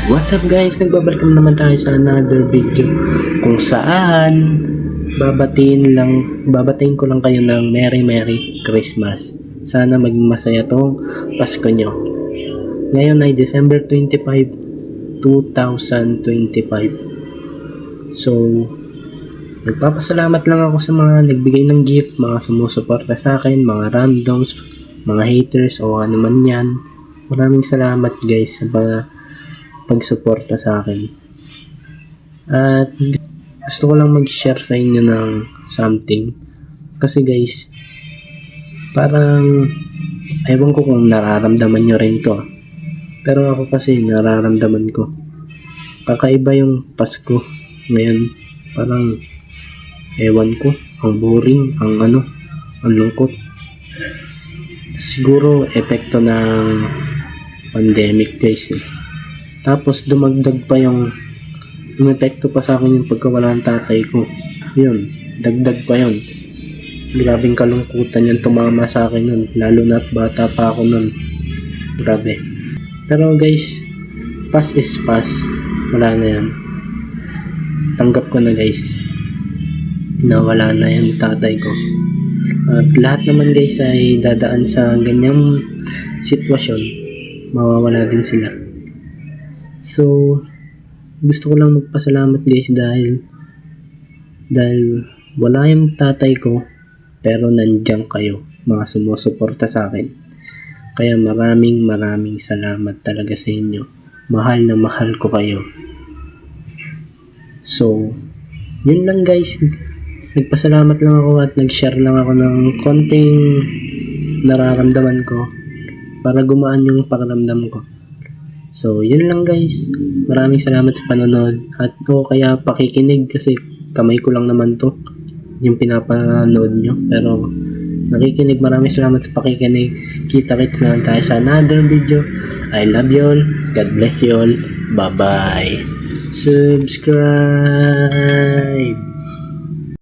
What's up guys? Nagbabalik naman tayo sa another video kung saan babatiin ko lang kayo ng Merry Christmas. Sana maging masaya tong Pasko nyo. Ngayon ay December 25, 2025. So, nagpapasalamat lang ako sa mga nagbigay ng gift, mga sumusuporta sa akin, mga randoms, mga haters o ano man yan. Maraming salamat guys sa pagsuporta sa akin. At gusto ko lang mag-share sa inyo ng something. Kasi guys, parang ewan ko kung nararamdaman nyo rin to. Pero ako kasi nararamdaman ko. Kakaiba yung Pasko ngayon. Parang ewan ko, ang boring, ang lungkot. Siguro epekto ng pandemic guys eh. Tapos dumagdag pa yung epekto pa sa akin yung pagkawala ng tatay ko. Yun, dagdag pa yun. Grabing kalungkutan yung tumama sa akin nun. Lalo na't bata pa ako nun. Grabe. Pero guys, past is past. Wala na yan. Tanggap ko na guys. Nawala na yung tatay ko. At lahat naman guys ay dadaan sa ganyang sitwasyon. Mawawala din sila. So, gusto ko lang magpasalamat guys dahil wala yung tatay ko pero nandiyan kayo mga sumusuporta sa akin. Kaya maraming salamat talaga sa inyo. Mahal na mahal ko kayo. So, yun lang guys. Nagpasalamat lang ako at nag-share lang ako ng konting nararamdaman ko para gumaan yung pakiramdam ko. So, yun lang guys. Maraming salamat sa panonood. At kaya pakikinig kasi kamay ko lang naman to yung pinapanood nyo. Pero nakikinig. Maraming salamat sa pakikinig. Kita-kits na tayo sa another video. I love you all. God bless you all. Bye-bye. Subscribe.